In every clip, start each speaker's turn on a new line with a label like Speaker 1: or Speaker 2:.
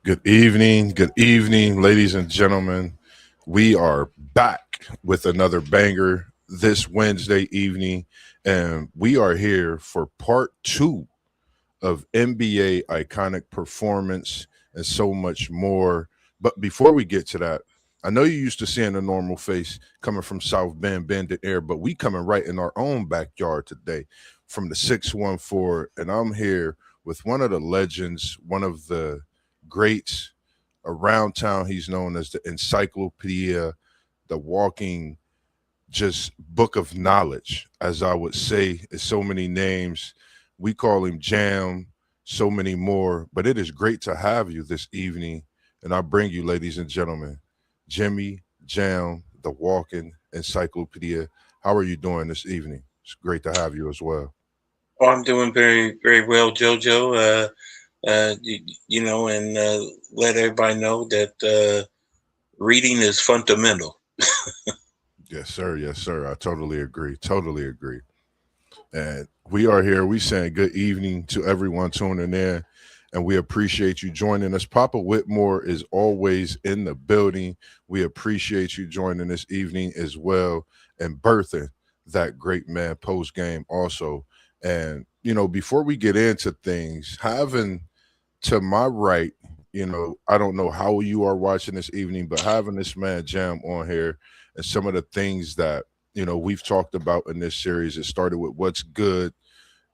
Speaker 1: Good evening, ladies and gentlemen. We are back with another banger this Wednesday evening, and we are here for part two of NBA iconic performance and so much more. But before we get to that, I know you used to seeing a normal face coming from South Bend, Bended Air, but we coming right in our own backyard today from the 614, and I'm here with one of the legends, one of the greats around town. He's known as the encyclopedia, the walking just book of knowledge, as I would say. It's so many names. We call him Jam, so many more. But it is great to have you this evening. And I bring you, ladies and gentlemen, Jimmy Jam, the walking encyclopedia. How are you doing this evening? It's great to have you as well.
Speaker 2: Oh, I'm doing very, very well, JoJo. And let everybody know that reading is fundamental.
Speaker 1: Yes, sir. Yes, sir. I totally agree. Totally agree. And we are here. We saying good evening to everyone tuning in, and we appreciate you joining us. Papa Whitmore is always in the building. We appreciate you joining this evening as well, and birthing that great man post game also. And before we get into things, having to my right, I don't know how you are watching this evening, but having this man Jam on here and some of the things that we've talked about in this series. It started with what's good,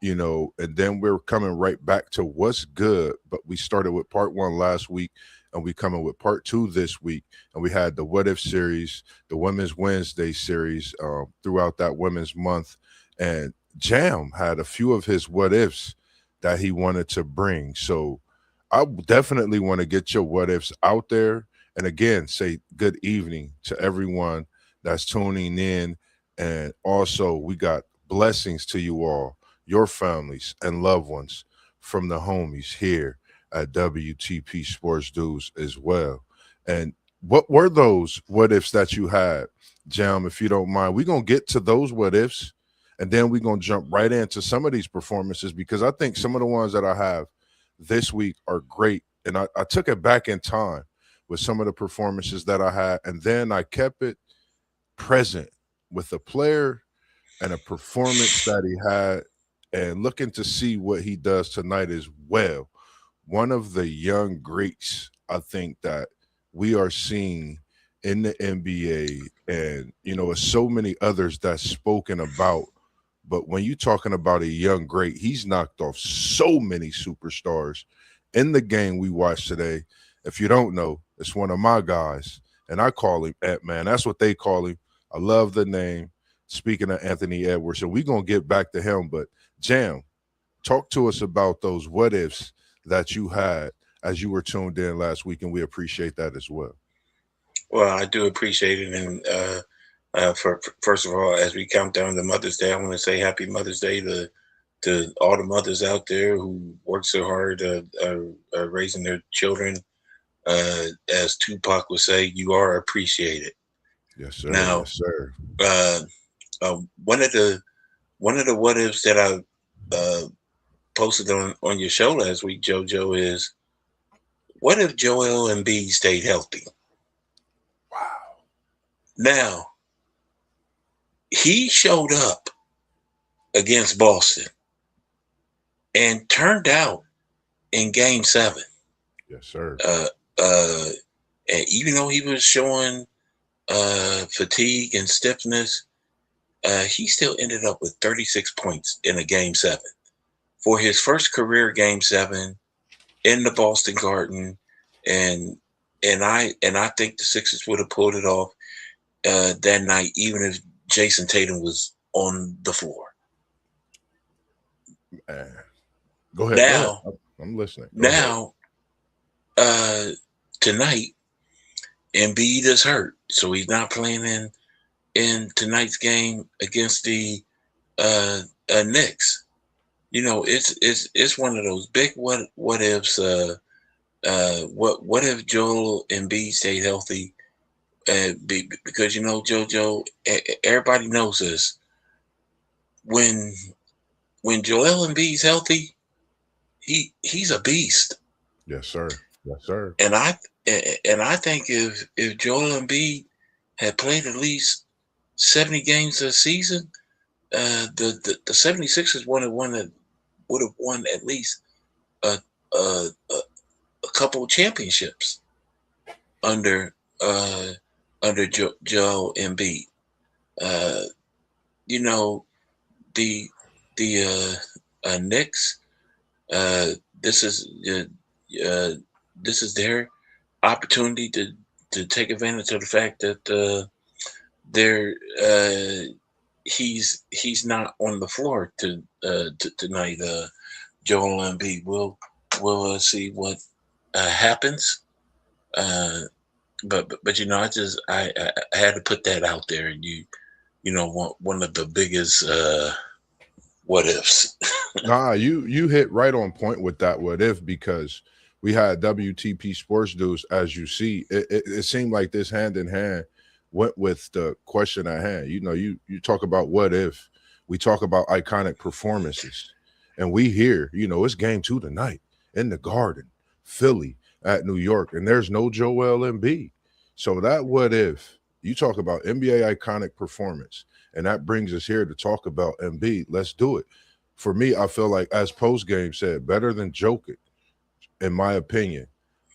Speaker 1: and then we're coming right back to what's good. But we started with part one last week, and we coming with part two this week. And we had the What If series, the Women's Wednesday series throughout that Women's Month, and Jam had a few of his what ifs that he wanted to bring. So I definitely want to get your what ifs out there. And again, say good evening to everyone that's tuning in. And also, we got blessings to you all, your families and loved ones from the homies here at WTP Sports Dudes as well. And what were those what ifs that you had, Jam, if you don't mind? We're going to get to those what ifs, and then we're going to jump right into some of these performances because I think some of the ones that I have this week are great. And I took it back in time with some of the performances that I had, and then I kept it present with a player and a performance that he had, and looking to see what he does tonight as well. One of the young greats, I think, that we are seeing in the NBA, and there's so many others that's spoken about. But when you're talking about a young great, he's knocked off so many superstars in the game we watched today. If you don't know, it's one of my guys, and I call him Ant Man. That's what they call him. I love the name. Speaking of Anthony Edwards, so we're gonna get back to him. But Jam, talk to us about those what ifs that you had as you were tuned in last week, and we appreciate that as well.
Speaker 2: Well, I do appreciate it. And first of all, as we count down to Mother's Day, I want to say Happy Mother's Day to all the mothers out there who work so hard raising their children. As Tupac would say, you are appreciated.
Speaker 1: Yes, sir.
Speaker 2: Now,
Speaker 1: Yes, sir.
Speaker 2: uh, uh, one of the one of the what ifs that I posted on your show last week, JoJo, is what if Joel Embiid stayed healthy?
Speaker 1: Wow.
Speaker 2: Now, he showed up against Boston and turned out in game seven.
Speaker 1: Yes, sir.
Speaker 2: Uh, uh, and even though he was showing fatigue and stiffness, he still ended up with 36 points in a game seven. For his first career game seven in the Boston Garden, and and I think the Sixers would have pulled it off that night, even if Jason Tatum was on the floor.
Speaker 1: Man. Go ahead. Go ahead.
Speaker 2: Now,
Speaker 1: I'm listening. Go ahead.
Speaker 2: now, uh, tonight, Embiid is hurt, so he's not playing in tonight's game against the uh, Knicks. It's one of those big what ifs. What if Joel Embiid stayed healthy? Because JoJo, everybody knows this. When when Joel Embiid's healthy, he's a beast.
Speaker 1: Yes, sir. Yes, sir.
Speaker 2: And I think if Joel Embiid had played at least 70 games a season, the 76ers would have won at least a a, a, a couple of championships under Joel Embiid. Uh, you know the Knicks. Uh, this is this is their opportunity to take advantage of the fact that they're he's not on the floor tonight. Joel Embiid. We'll see what happens. Uh, but I had to put that out there, and one of the biggest what ifs.
Speaker 1: Nah, you hit right on point with that what if, because we had WTP Sports News, as you see. It seemed like this hand in hand went with the question at hand. You talk about what if, we talk about iconic performances, and we hear, it's game 2 tonight in the Garden, Philly at New York, and there's no Joel Embiid. So that what if, you talk about NBA iconic performance, and that brings us here to talk about Embiid. Let's do it. For me, I feel like, as post game said, better than Jokic, in my opinion.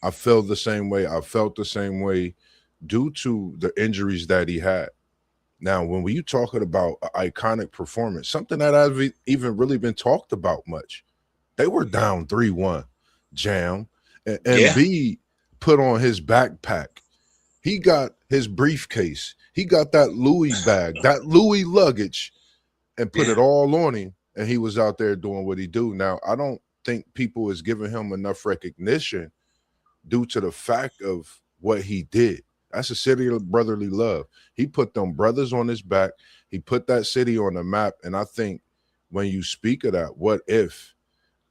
Speaker 1: I feel the same way. I felt the same way due to the injuries that he had. Now, when you talking about an iconic performance, something that hasn't even really been talked about much, they were down 3-1, Jam, and
Speaker 2: Yeah,
Speaker 1: Embiid put on his backpack. He got his briefcase. He got that Louis bag, that Louis luggage, and put
Speaker 2: yeah,
Speaker 1: it all on him, and he was out there doing what he do. Now, I don't think people is giving him enough recognition due to the fact of what he did. That's a city of brotherly love. He put them brothers on his back. He put that city on the map. And I think when you speak of that, what if,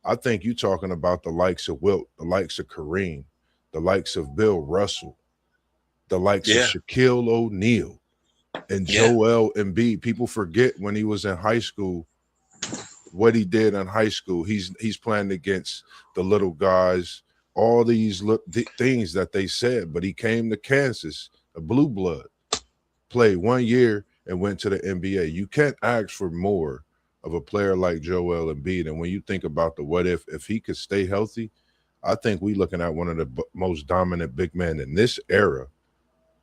Speaker 1: I think you talking about the likes of Wilt, the likes of Kareem, the likes of Bill Russell, the likes of
Speaker 2: yeah,
Speaker 1: Shaquille O'Neal, and
Speaker 2: yeah,
Speaker 1: Joel Embiid. People forget when he was in high school what he did in high school. He's playing against the little guys, all these things that they said, but he came to Kansas, a blue blood, played 1 year and went to the NBA. You can't ask for more of a player like Joel Embiid. And when you think about the what if he could stay healthy, I think we looking at one of the most dominant big men in this era,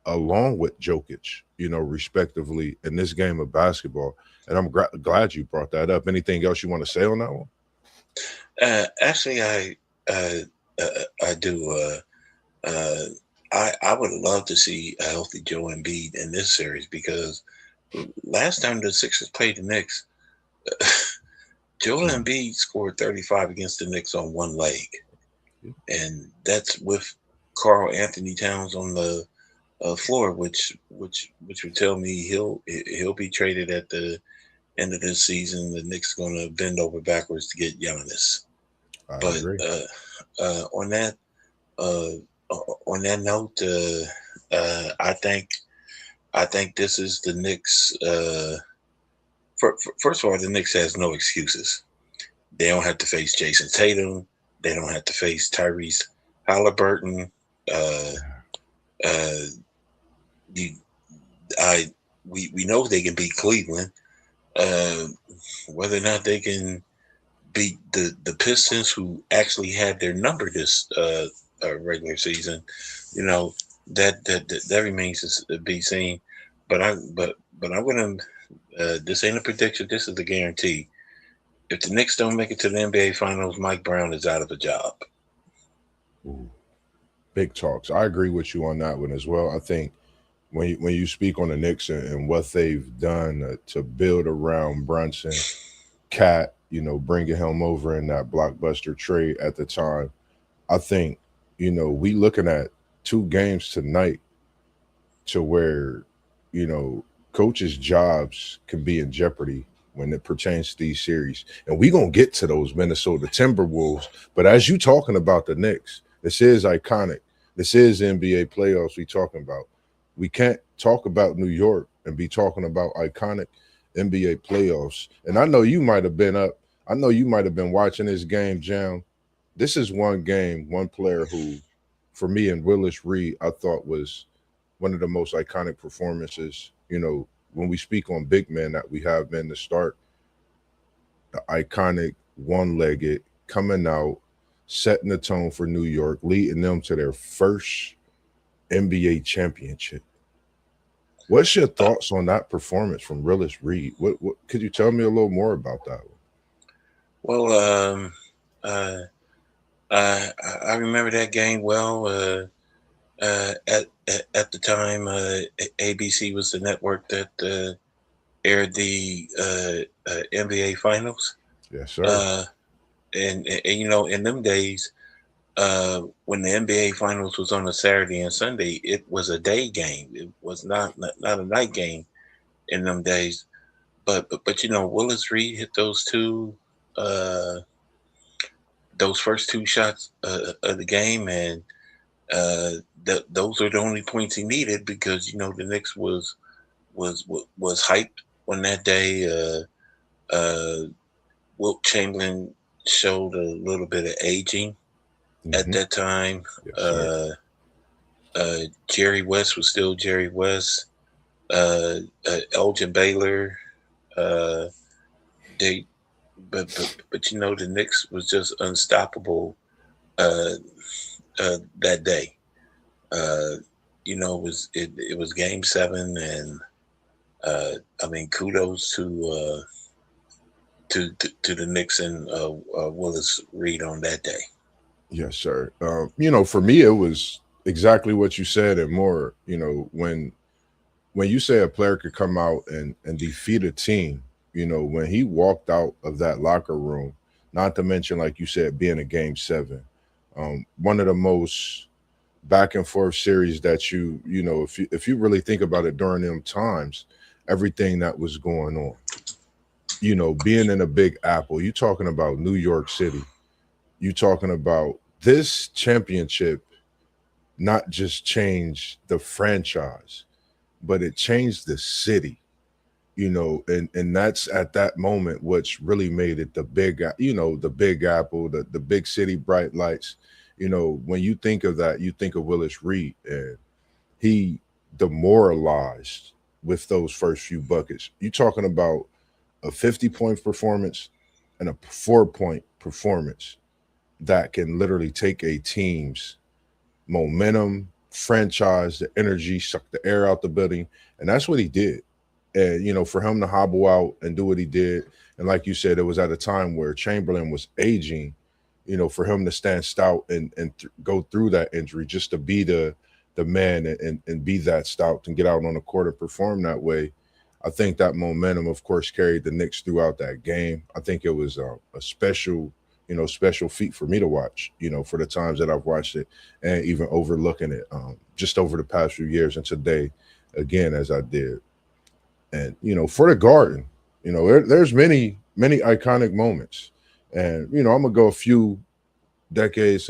Speaker 1: along with Jokic, respectively, in this game of basketball. And I'm glad you brought that up. Anything else you want to say on that one?
Speaker 2: Actually, I do. Uh, I would love to see a healthy Joe Embiid in this series, because last time the Sixers played the Knicks, Joel
Speaker 1: Mhm.
Speaker 2: Embiid scored 35 against the Knicks on one leg, and that's with Carl Anthony Towns on the floor, which would tell me he'll be traded at the end of this season. The Knicks going to bend over backwards to get Giannis.
Speaker 1: I
Speaker 2: But
Speaker 1: agree.
Speaker 2: uh, on that uh, on that note, I think this is the Knicks. First of all, the Knicks has no excuses. They don't have to face Jason Tatum. They don't have to face Tyrese Halliburton. Uh, uh, you, I we know they can beat Cleveland. Uh, whether or not they can beat the Pistons, who actually had their number this regular season, you know that remains to be seen. But I'm gonna. This ain't a prediction. This is a guarantee. If the Knicks don't make it to the NBA Finals, Mike Brown is out of a job.
Speaker 1: Ooh, big talks. I agree with you on that one as well. I think when you speak on the Knicks and what they've done to build around Brunson, Cat, bringing him over in that blockbuster trade at the time, I think, we looking at 2 games tonight to where, you know, coaches' jobs can be in jeopardy when it pertains to these series. And we gonna get to those Minnesota Timberwolves. But as you talking about the Knicks, this is iconic. This is NBA playoffs we talking about. We can't talk about New York and be talking about iconic NBA playoffs. And I know you might have been up. I know you might have been watching this game, Jam. This is one game, one player who for me, and Willis Reed, I thought was one of the most iconic performances. When we speak on big men that we have been to start, the iconic one-legged coming out, setting the tone for New York, leading them to their first NBA championship. What's your thoughts on that performance from Willis Reed? What could you tell me a little more about that one?
Speaker 2: Well, uh, I remember that game well. At the time, ABC was the network that aired the NBA Finals.
Speaker 1: Yes, sir.
Speaker 2: Uh, and in them days, when the NBA Finals was on a Saturday and Sunday, it was a day game. It was not a night game in them days. But Willis Reed hit uh, those first two shots of the game, and uh, those are the only points he needed because the Knicks was hyped on that day. Wilt Chamberlain showed a little bit of aging at
Speaker 1: Hmm.
Speaker 2: that time.
Speaker 1: Yes, sir.
Speaker 2: Uh, Jerry West was still Jerry West. Elgin Baylor. Uh, they, but the Knicks was just unstoppable uh, that day. Uh, it was Game 7, and I mean kudos to the Knicks and Willis Reed on that day.
Speaker 1: Yes, sir. For me, it was exactly what you said and more. When you say a player could come out and defeat a team, when he walked out of that locker room, not to mention, like you said, being a game 7, one of the most back and forth series that if you really think about it during them times, everything that was going on, being in a Big Apple, you talking about New York City, you talking about this championship not just changed the franchise, but it changed the city, and that's at that moment which really made it the Big Apple, the big city, bright lights. When you think of that, you think of Willis Reed, and he demoralized with those first few buckets. You talking about a 50-point performance and a 4-point performance that can literally take a team's momentum, franchise, the energy, suck the air out the building. And that's what he did. And, for him to hobble out and do what he did, and like you said, it was at a time where Chamberlain was aging, for him to stand stout and go through that injury just to be the man and be that stout and get out on the court and perform that way. I think that momentum, of course, carried the Knicks throughout that game. I think it was a special feat for me to watch, for the times that I've watched it and even overlooking it just over the past few years and today again as I did. And, for the Garden, there's many iconic moments. And, I'm going to go a few decades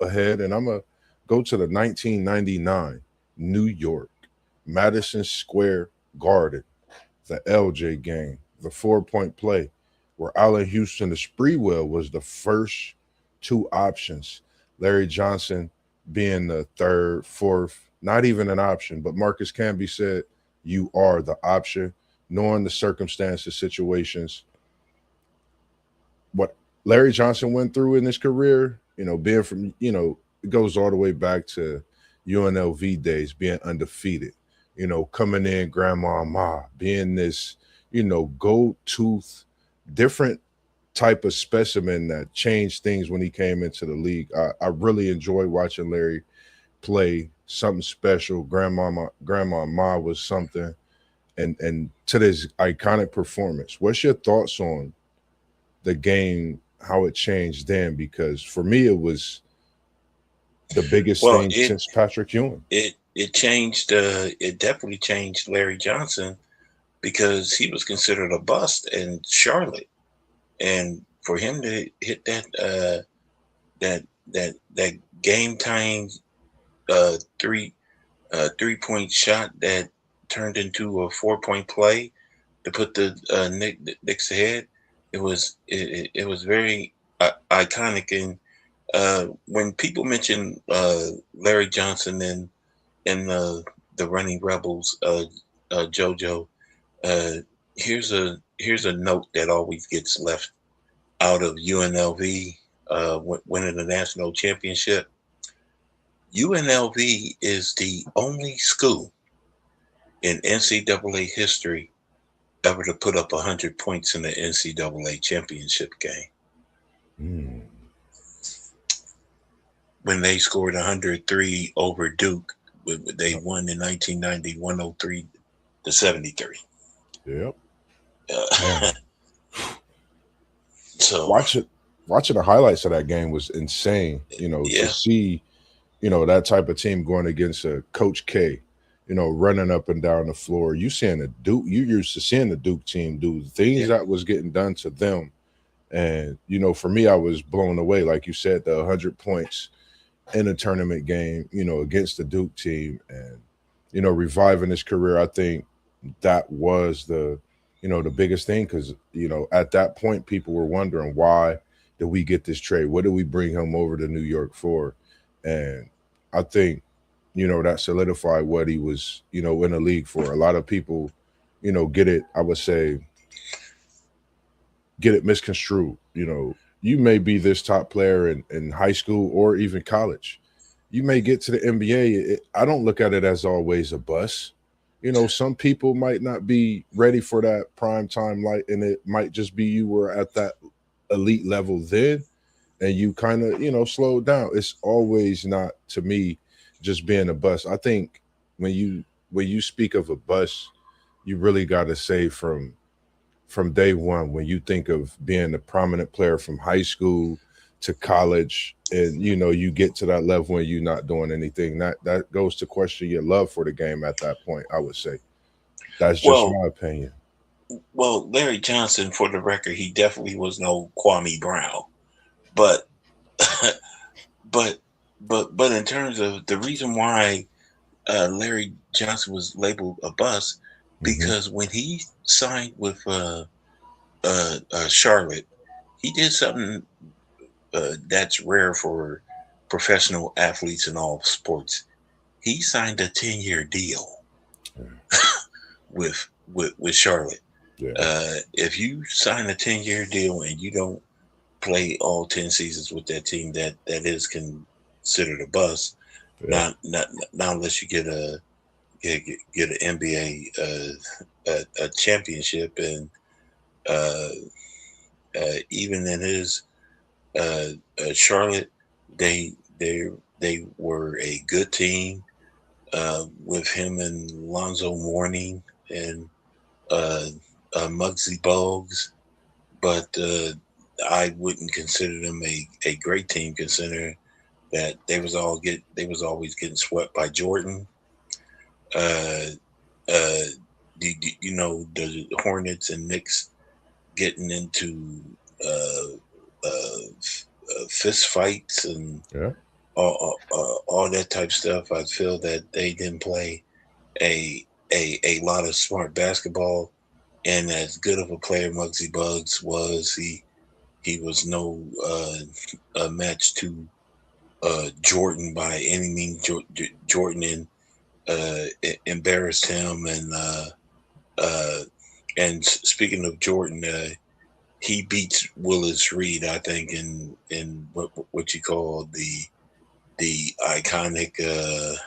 Speaker 1: ahead, and I'm going to go to the 1999 New York Madison Square Garden, the LJ game, the 4-point play where Allen Houston, the Spreewell, was the first two options. Larry Johnson being the third, fourth, not even an option. But Marcus Camby said, "You are the option," knowing the circumstances, situations, what Larry Johnson went through in his career. Being from, it goes all the way back to UNLV days, being undefeated. Coming in, Grandma Ma, being this, gold tooth, different type of specimen that changed things when he came into the league. I really enjoy watching Larry play. Something special. Grandma Ma was something. And to this iconic performance, what's your thoughts on the game, how it changed then? Because for me, it was the biggest
Speaker 2: Well,
Speaker 1: thing since Patrick Ewing.
Speaker 2: it changed. It definitely changed Larry Johnson because he was considered a bust in Charlotte, and for him to hit that that game tying uh, three 3-point shot that turned into a 4-point play to put the Knicks ahead, it was very iconic, and when people mention Larry Johnson and the Running Rebels, JoJo, uh, here's a note that always gets left out of UNLV winning the national championship. UNLV is the only school in NCAA history ever to put up 100 points in the NCAA championship game.
Speaker 1: Mm.
Speaker 2: When they scored 103 over Duke, they won in 1990, 103 to 73.
Speaker 1: Yep.
Speaker 2: Uh, so
Speaker 1: Watching the highlights of that game was insane. To
Speaker 2: yeah,
Speaker 1: see, that type of team going against a Coach K, running up and down the floor. You seeing the Duke, you used to seeing the Duke team do the things
Speaker 2: yeah.
Speaker 1: that was getting done to them. And, for me, I was blown away. Like you said, the 100 points in a tournament game, against the Duke team and, reviving his career. I think that was the biggest thing because, at that point, people were wondering why did we get this trade? What did we bring him over to New York for? And I think, that solidified what he was, in the league for. A lot of people, get it, I would say, get it misconstrued. You may be this top player in high school or even college. You may get to the NBA. I don't look at it as always a bust. Some people might not be ready for that prime time light, and it might just be you were at that elite level then, and you kind of slowed down. It's always not to me just being a bust. I think when you speak of a bust, you really got to say from day one when you think of being a prominent player from high school to college and you get to that level when you're not doing anything that goes to question your love for the game at that point. I would say that's just
Speaker 2: Well,
Speaker 1: my opinion.
Speaker 2: Larry Johnson, for the record, he definitely was no Kwame Brown, but but but in terms of the reason why Larry Johnson was labeled a bust,
Speaker 1: Hmm.
Speaker 2: because when he signed with Charlotte, he did something that's rare for professional athletes in all sports. He signed a 10-year deal with Charlotte.
Speaker 1: Yeah,
Speaker 2: If you sign a 10-year deal and you don't play all 10 seasons with that team, that is considered a bust.
Speaker 1: yeah,
Speaker 2: Not unless you get an NBA a championship, and uh, even in his uh, Charlotte, they they they were a good team with him and Lonzo Mourning and uh, Muggsy Bogues, but I wouldn't consider them a great team, considering that they was always getting swept by Jordan. Uh, uh, you know, the Hornets and Knicks getting into fist fights and
Speaker 1: yeah.
Speaker 2: all that type of stuff. I feel that they didn't play a a lot of smart basketball. And as good of a player Muggsy Bugs was, he was no a match to Jordan by any means. Jordan embarrassed him, uh, and speaking of Jordan, he beats Willis Reed, I think, in what you call the iconic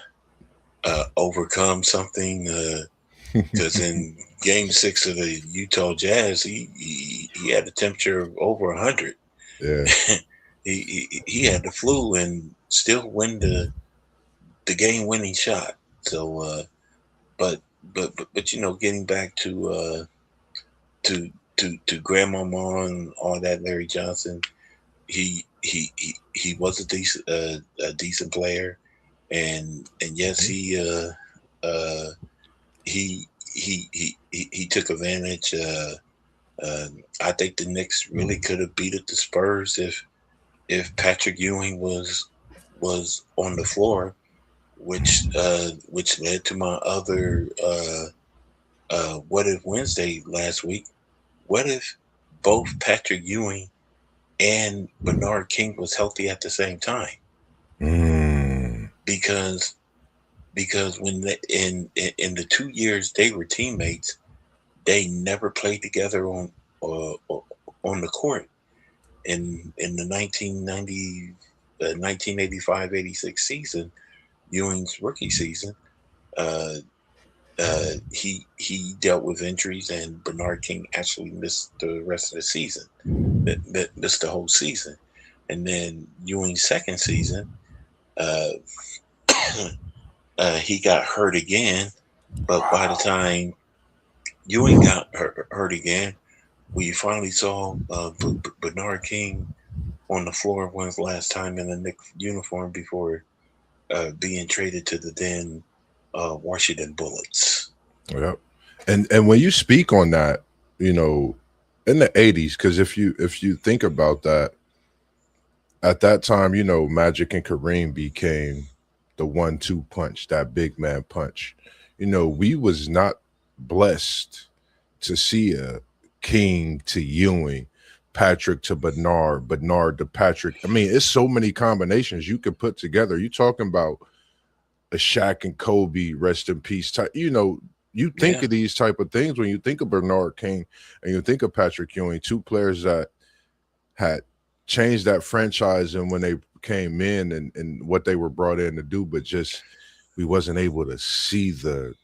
Speaker 2: overcome something. Because in Game 6 of the Utah Jazz, he had a temperature of over 100.
Speaker 1: Yeah,
Speaker 2: He had the flu and still win the game winning shot. So, but but getting back to to Grandmama and all that, Larry Johnson, he was a decent player, and yes,
Speaker 1: mhm,
Speaker 2: uh he took advantage. Uh, I think the Knicks really
Speaker 1: mhm.
Speaker 2: could have beat the Spurs if Patrick Ewing was on the floor, which led to my other what if Wednesday last week. What if both Patrick Ewing and Bernard King was healthy at the same time. Because when in the 2 years they were teammates, they never played together on the court. In the 1985-86 season, Ewing's rookie season, he dealt with injuries, and Bernard King actually missed the rest of the season, missed the whole season. And then Ewing's second season, he got hurt again. But by the time Ewing got hurt again, we finally saw Bernard King on the floor one last time in a Knicks uniform before being traded to the then Washington Bullets.
Speaker 1: Yep. And when you speak on that, in the 80s, because if you think about that, at that time, Magic and Kareem became the 1-2 punch, that big man punch. We was not blessed to see a King to Ewing, Patrick to Bernard, Bernard to Patrick. I mean, it's so many combinations you could put together. You talking about a Shaq and Kobe, rest in peace type. You think of these type of things when you think of Bernard King and you think of Patrick Ewing, two players that had changed that franchise and when they came in and what they were brought in to do, but just we wasn't able to see the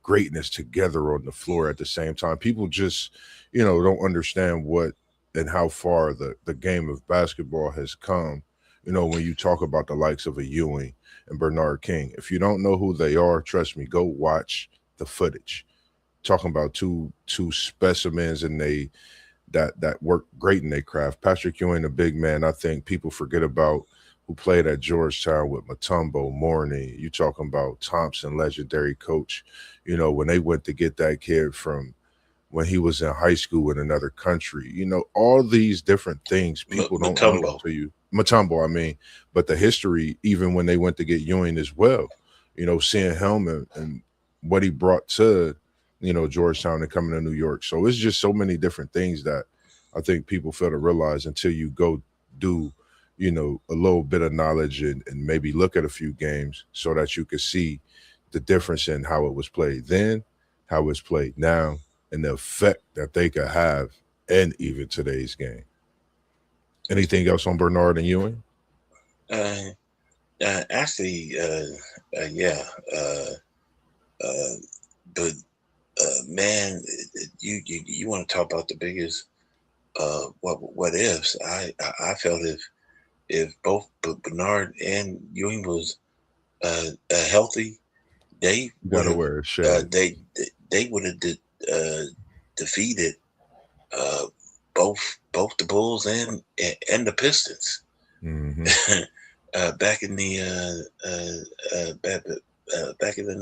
Speaker 1: greatness together on the floor at the same time. People just, don't understand what and how far the game of basketball has come, when you talk about the likes of a Ewing and Bernard King. If you don't know who they are, trust me, go watch the footage. Talking about two specimens and that work great in their craft. Patrick Ewing, a big man, I think people forget about, who played at Georgetown with Mutombo, Morney. You talking about Thompson, legendary coach. When they went to get that kid from when he was in high school in another country. All these different things people don't know to you. Mutombo, I mean, but the history, even when they went to get Ewing as well, seeing him and what he brought to, Georgetown and coming to New York. So it's just so many different things that I think people fail to realize until you go do, a little bit of knowledge and maybe look at a few games so that you can see the difference in how it was played then, how it's played now, and the effect that they could have in even today's game. Anything else on Bernard and Ewing?
Speaker 2: Actually, yeah. But man, you want to talk about the biggest what ifs? I felt if both Bernard and Ewing was healthy, they would
Speaker 1: Gotta
Speaker 2: have
Speaker 1: wear a shade.
Speaker 2: they would have defeated both the Bulls and the Pistons.
Speaker 1: Mm-hmm.
Speaker 2: Back in the back in the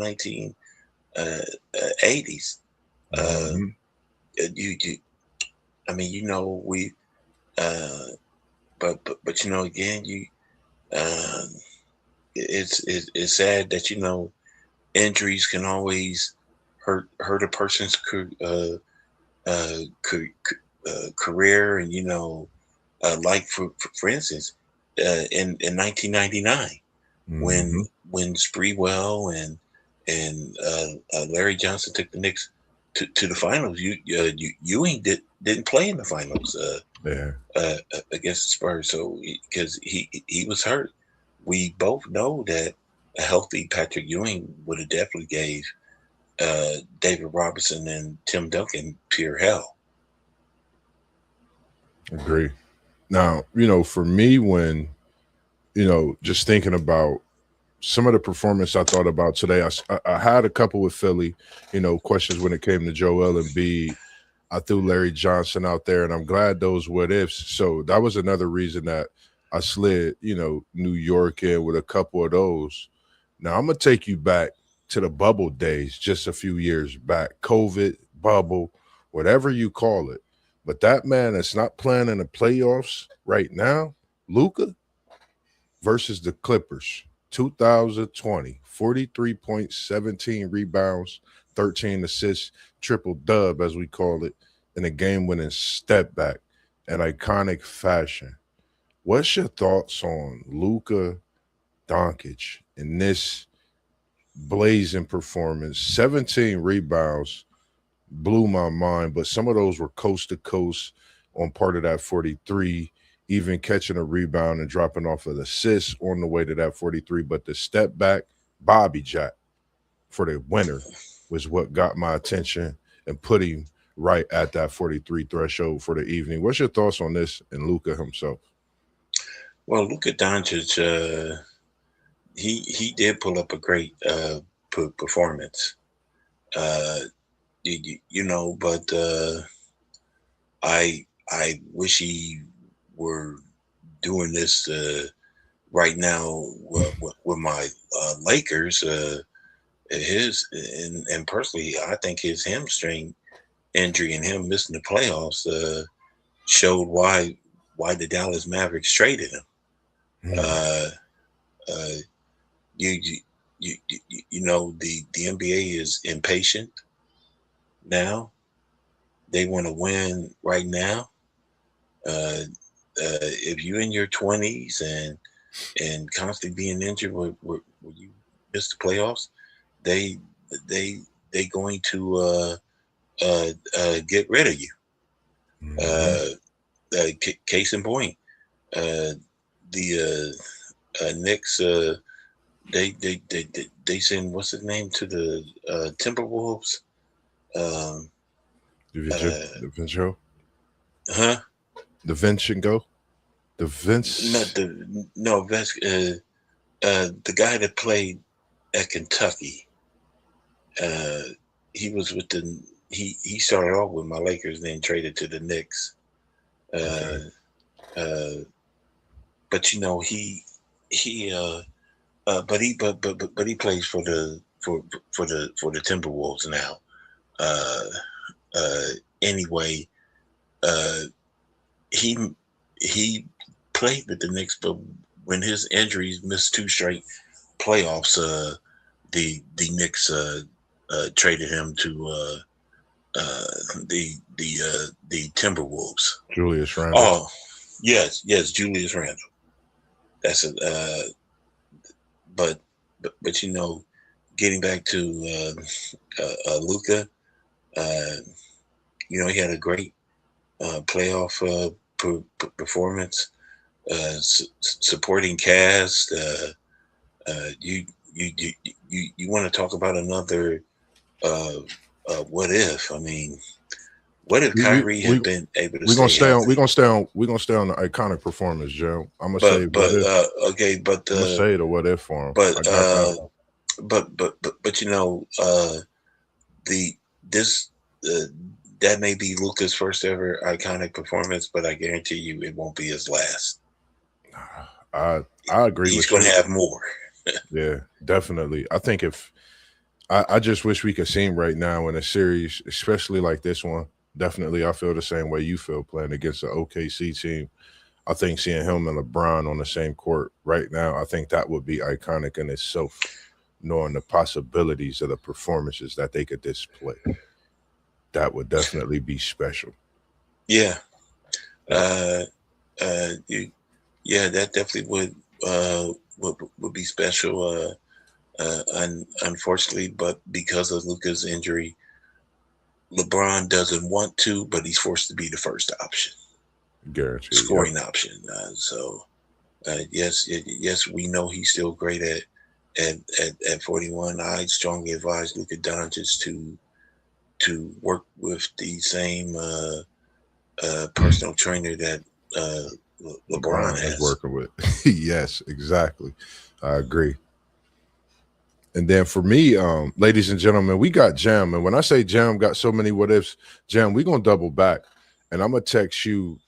Speaker 2: 1980s.
Speaker 1: Mm-hmm.
Speaker 2: I mean, we, but again, it's sad that injuries can always hurt a person's career, and like for instance, in 1999,
Speaker 1: Mm-hmm.
Speaker 2: when Sprewell and Larry Johnson took the Knicks to the finals, Ewing didn't play in the finals against the Spurs, so because he was hurt. We both know that a healthy Patrick Ewing would have definitely gave David Robinson and Tim Duncan pure hell.
Speaker 1: Agree. Now, for me, when, just thinking about some of the performance I thought about today, I had a couple with Philly, questions when it came to Joel Embiid. I threw Larry Johnson out there, and I'm glad those what ifs. So that was another reason that I slid, New York in with a couple of those. Now I'm gonna take you back to the bubble days, just a few years back, COVID bubble, whatever you call it. But that man that's not playing in the playoffs right now, Luka versus the Clippers, 2020, 43 points, 17 rebounds, 13 assists, triple dub, as we call it, in a game winning step back in iconic fashion. What's your thoughts on Luka Doncic in this blazing performance? 17 rebounds blew my mind, but some of those were coast to coast on part of that 43, even catching a rebound and dropping off an assist on the way to that 43. But the step back Bobby Jack for the winner was what got my attention and put him right at that 43 threshold for the evening. What's your thoughts on this and Luka himself?
Speaker 2: Well, Luka Doncic, he did pull up a great performance. Uh, but I wish he were doing this right now with my Lakers. And personally, I think his hamstring injury and him missing the playoffs showed why the Dallas Mavericks traded him. Uh, uh, you, the NBA is impatient now. They want to win right now. If you're in your 20s and constantly being injured where you miss the playoffs, they going to get rid of you. Case in point, the Knicks they send what's his name to the Timberwolves.
Speaker 1: The Vincenzo?
Speaker 2: Huh?
Speaker 1: The Vincenzo? The Vince?
Speaker 2: The guy that played at Kentucky. He was with he started off with my Lakers, then traded to the Knicks. But he plays for the Timberwolves now. Anyway, he played with the Knicks, but when his injuries missed 2 straight playoffs, the Knicks traded him to the Timberwolves.
Speaker 1: Julius Randle.
Speaker 2: Oh, yes, Julius Randle. That's a but getting back to Luka, he had a great playoff performance, supporting cast. You want to talk about another what if? I mean, what if Kyrie had been able to?
Speaker 1: We're gonna stay on the iconic performance, Joe. I'm gonna say,
Speaker 2: I'm gonna
Speaker 1: say the what if for him.
Speaker 2: But that may be Luka's first ever iconic performance, but I guarantee you it won't be his last.
Speaker 1: I agree.
Speaker 2: He's going to have more.
Speaker 1: Yeah, definitely. I think I just wish we could see him right now in a series, especially like this one. Definitely, I feel the same way you feel playing against the OKC team. I think seeing him and LeBron on the same court right now, I think that would be iconic in itself, knowing the possibilities of the performances that they could display. That would definitely be special.
Speaker 2: Yeah. That definitely would be special. Unfortunately, but because of Luka's injury, LeBron doesn't want to, but he's forced to be the first option.
Speaker 1: Guaranteed.
Speaker 2: Scoring option. Yes, we know he's still great at 41. I strongly advise Luka Doncic to work with the same personal trainer that LeBron has
Speaker 1: working with. Yes, exactly. I agree. And then for me, ladies and gentlemen, we got Jam. And when I say Jam got so many what ifs, Jam, we're going to double back. And I'm going to text you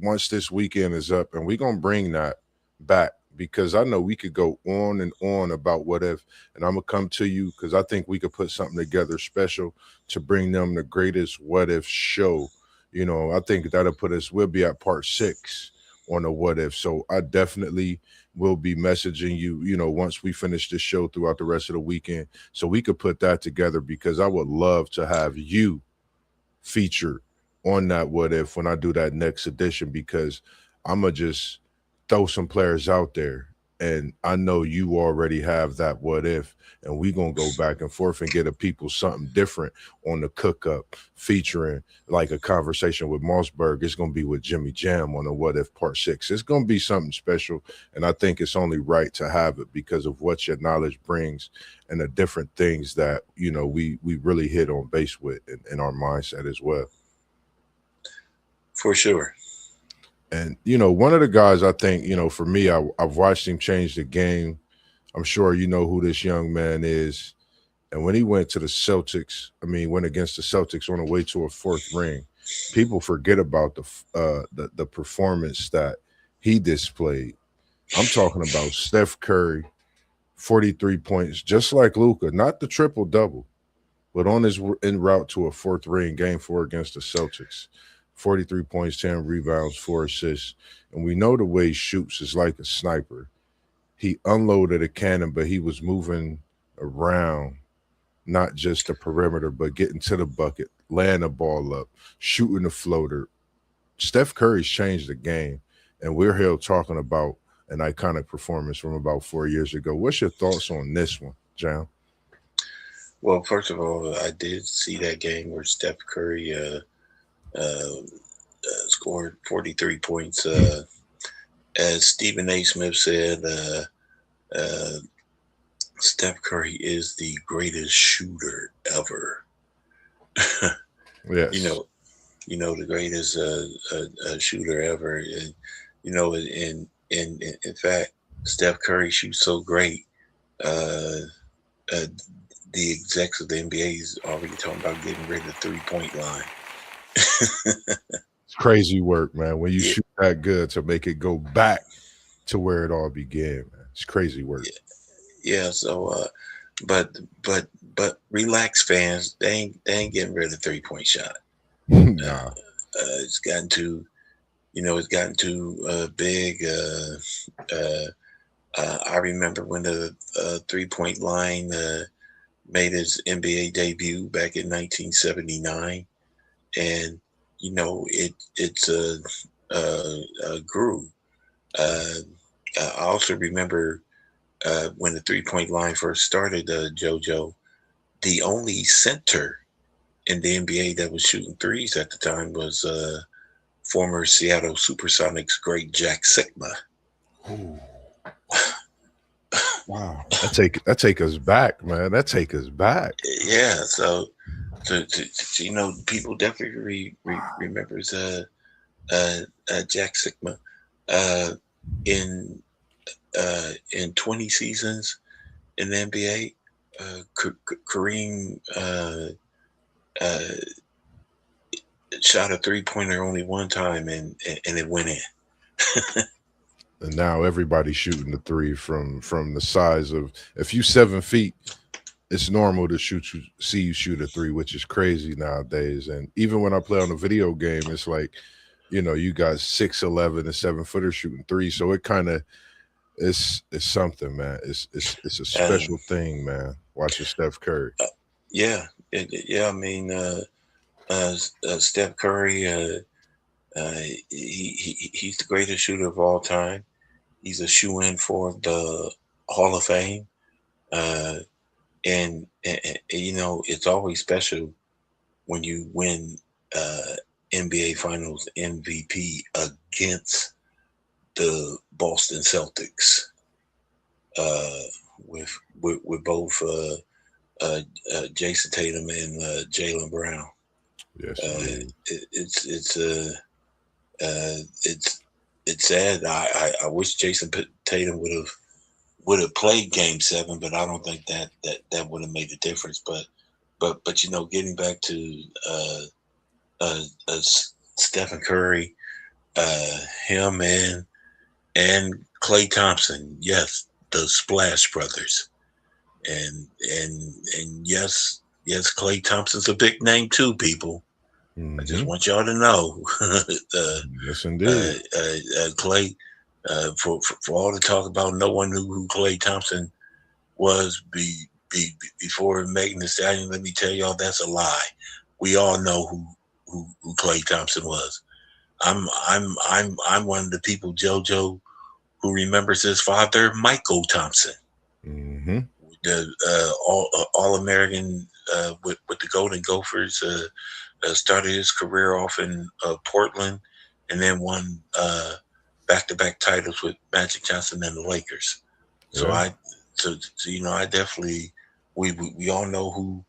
Speaker 1: once this weekend is up, and we're going to bring that back because I know we could go on and on about what if. And I'm going to come to you because I think we could put something together special to bring them the greatest what if show. I think that'll put us, we'll be at part 6 on the what if. So I definitely will be messaging you, once we finish this show throughout the rest of the weekend, so we could put that together because I would love to have you featured on that what if when I do that next edition, because I'm going to just throw some players out there, and I know you already have that what if, and we gonna go back and forth and get a people something different on the cook up, featuring like a conversation with Mossberg. It's gonna be with Jimmy Jam on the what if part 6. It's gonna be something special, and I think it's only right to have it because of what your knowledge brings and the different things that we really hit on base with in our mindset as well.
Speaker 2: For sure.
Speaker 1: And one of the guys I think, for me, I've watched him change the game. I'm sure you know who this young man is. And when he went to the Celtics, went against the Celtics on the way to a 4th ring, people forget about the performance that he displayed. I'm talking about Steph Curry, 43 points, just like Luka, not the triple double, but on his en route to a 4th ring, game 4 against the Celtics. 43 points, 10 rebounds, 4 assists. And we know the way he shoots is like a sniper. He unloaded a cannon, but he was moving around, not just the perimeter, but getting to the bucket, laying the ball up, shooting the floater. Steph Curry's changed the game, and we're here talking about an iconic performance from about 4 years ago. What's your thoughts on this one, Jam?
Speaker 2: Well, first of all, I did see that game where Steph Curry scored 43 points. As Stephen A. Smith said, Steph Curry is the greatest shooter ever.
Speaker 1: Yes.
Speaker 2: The greatest shooter ever. And, in fact, Steph Curry shoots so great. The execs of the NBA is already talking about getting rid of the 3-point line.
Speaker 1: It's crazy work, man. When you shoot that good to make it go back to where it all began, man. It's crazy work.
Speaker 2: Yeah. So, but relax, fans. They ain't getting rid of the 3-point shot.
Speaker 1: Nah.
Speaker 2: It's gotten too big. I remember when the 3-point line made his NBA debut back in 1979, and it's grew. I also remember when the 3-point line first started, JoJo, the only center in the NBA that was shooting threes at the time was former Seattle Supersonics great Jack Sikma.
Speaker 1: Ooh. Wow, that take us back, man. That take us back.
Speaker 2: Yeah, so people definitely remembers Jack Sikma in 20 seasons in the NBA. Kareem shot a 3-pointer only one time and it went in.
Speaker 1: And now everybody's shooting the 3 from the size of, if you 7 feet, it's normal to see you shoot a 3, which is crazy nowadays. And even when I play on a video game, it's like, you got 6'11" and 7-footer shooting 3. So it kind of it's something, man. It's a special thing, man. Watching Steph Curry.
Speaker 2: Steph Curry, he's the greatest shooter of all time. He's a shoe-in for the Hall of Fame. And it's always special when you win NBA Finals MVP against the Boston Celtics with both Jason Tatum and Jaylen Brown.
Speaker 1: Yes,
Speaker 2: it's sad. I wish Jason Tatum would have played Game 7, but I don't think that would have made a difference. But getting back to Stephen Curry, him and Klay Thompson, yes, the Splash Brothers, and yes, Klay Thompson's a big name too, people. I just want y'all to know.
Speaker 1: Yes, indeed.
Speaker 2: Klay, for all the talk about no one knew who Klay Thompson was before Megan Thee Stallion, let me tell y'all that's a lie. We all know who Klay Thompson was. I'm one of the people, JoJo, who remembers his father, Michael Thompson,
Speaker 1: Mm-hmm.
Speaker 2: the All American with the Golden Gophers. Started his career off in Portland, and then won back-to-back titles with Magic Johnson and the Lakers. So
Speaker 1: Yeah.
Speaker 2: I definitely we all know who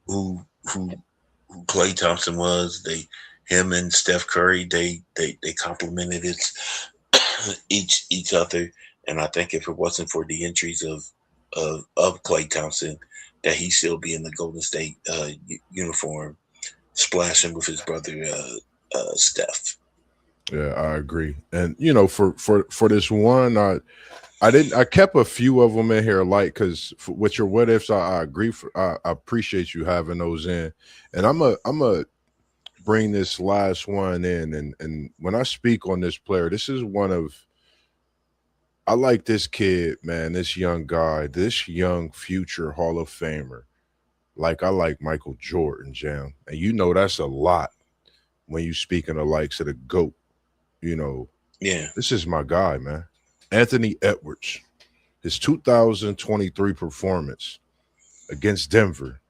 Speaker 2: who who Klay Thompson was. Him and Steph Curry they complemented each other, and I think if it wasn't for the injuries of Klay Thompson, that he'd still be in the Golden State uniform, splashing with his brother Steph.
Speaker 1: Yeah, I agree. And for this one, I kept a few of them in here light because with your what ifs, I agree. I appreciate you having those in, and I'm a bring this last one in, and when I speak on this player, this is one of I like this kid, man, this young guy, this young future Hall of Famer. Like I like Michael Jordan, Jam, and that's a lot when you speaking of likes of the GOAT. You know,
Speaker 2: Yeah,
Speaker 1: this is my guy, man. Anthony Edwards, his 2023 performance against Denver,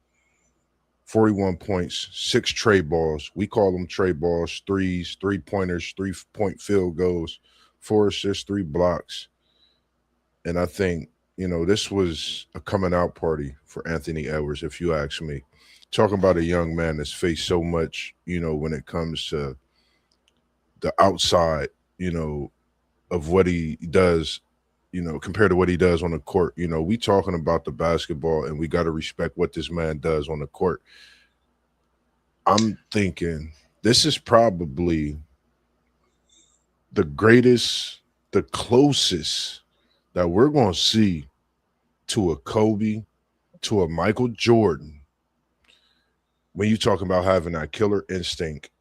Speaker 1: 41 points, 6 trade balls. We call them trade balls, threes, 3-pointers, 3-point field goals, 4 assists, 3 blocks. And I think, this was a coming out party for Anthony Edwards, if you ask me. Talking about a young man that's faced so much, when it comes to the outside, of what he does, compared to what he does on the court. We talking about the basketball and we got to respect what this man does on the court. I'm thinking this is probably the greatest, the closest that we're going to see to a Kobe, to a Michael Jordan. When you talking about having that killer instinct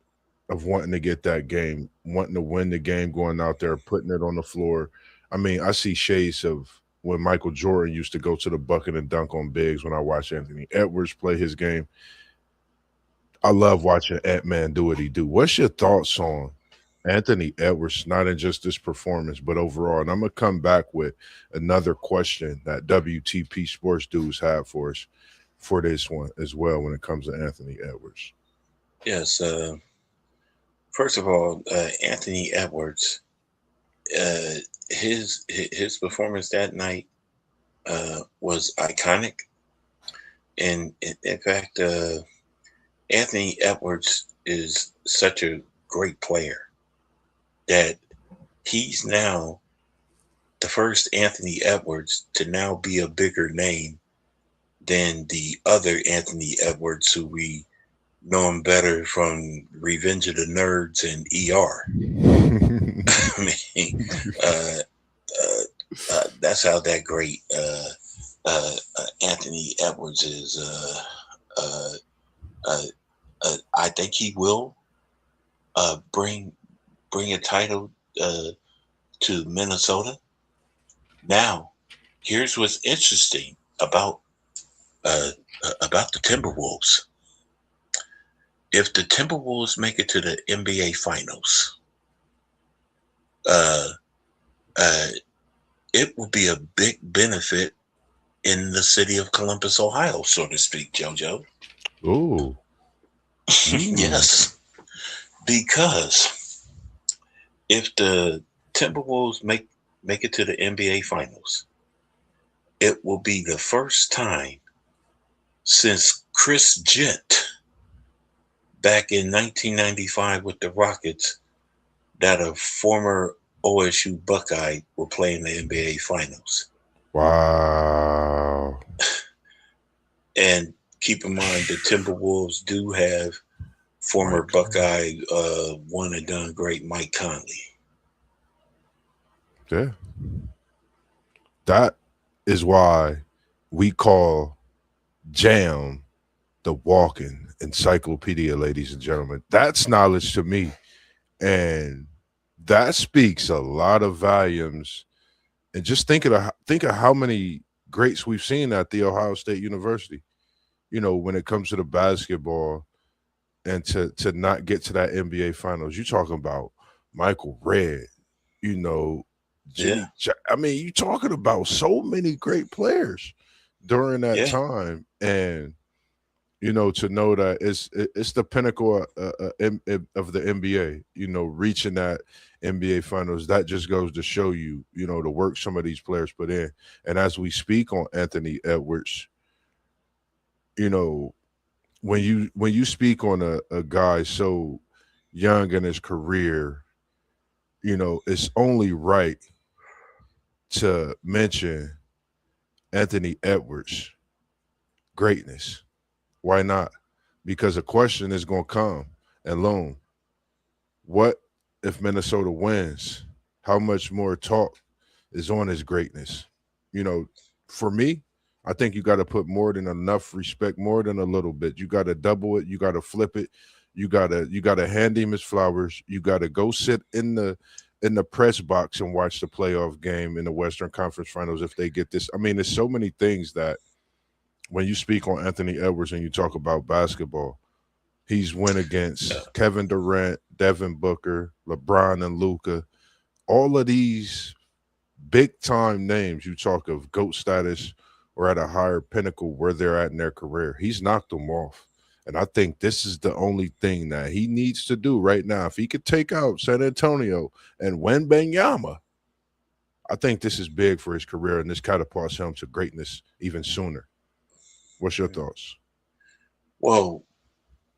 Speaker 1: of wanting to get that game, wanting to win the game, going out there, putting it on the floor. I mean, I see shades of when Michael Jordan used to go to the bucket and dunk on bigs when I watch Anthony Edwards play his game. I love watching Ant-Man do what he do. What's your thoughts on Anthony Edwards, not in just this performance, but overall? And I'm going to come back with another question that WTP Sports Dudes have for us for this one as well when it comes to Anthony Edwards.
Speaker 2: yes. First of all, Anthony Edwards, his performance that night was iconic, and in fact, Anthony Edwards is such a great player that he's now the first Anthony Edwards to now be a bigger name than the other Anthony Edwards who we know him better from Revenge of the Nerds and ER. I mean, that's how that great Anthony Edwards is. I think he will bring a title to Minnesota. Now, here's what's interesting about the Timberwolves. If the Timberwolves make it to the NBA Finals, it will be a big benefit in the city of Columbus, Ohio, so to speak, JoJo.
Speaker 1: Ooh.
Speaker 2: Yes, because if the Timberwolves make it to the NBA Finals, it will be the first time since Chris Gent back in 1995 with the Rockets that a former OSU Buckeye will play in the NBA Finals.
Speaker 1: Wow.
Speaker 2: And keep in mind the Timberwolves do have former Buckeye one and done great Mike Conley.
Speaker 1: Yeah. That is why we call Jam the walking encyclopedia, ladies and gentlemen. That's knowledge to me. And that speaks a lot of volumes. And just think of how many greats we've seen at the Ohio State University. When it comes to the basketball and to not get to that NBA Finals, you're talking about Michael Redd,
Speaker 2: Yeah.
Speaker 1: I mean, you talking about so many great players during that
Speaker 2: Yeah.
Speaker 1: time, and to know that it's the pinnacle of the NBA. Reaching that NBA Finals, that just goes to show you, the work some of these players put in. And as we speak on Anthony Edwards, you know, when you speak on a guy so young in his career, it's only right to mention Anthony Edwards' greatness. Why not? Because a question is going to come and loom. What if Minnesota wins? How much more talk is on his greatness? You know, for me, I think you got to put more than enough respect, more than a little bit. You got to double it. You got to flip it. You got to hand him his flowers. You got to go sit in the press box and watch the playoff game in the Western Conference Finals if they get this. I mean, there's so many things that when you speak on Anthony Edwards and you talk about basketball, he's went
Speaker 2: Yeah.
Speaker 1: against Kevin Durant, Devin Booker, LeBron, and Luca. All of these big time names, you talk of GOAT status or at a higher pinnacle where they're at in their career. He's knocked them off. And I think this is the only thing that he needs to do right now. If he could take out San Antonio and win Benyama, I think this is big for his career and this catapults him to greatness even sooner. What's your thoughts?
Speaker 2: Well,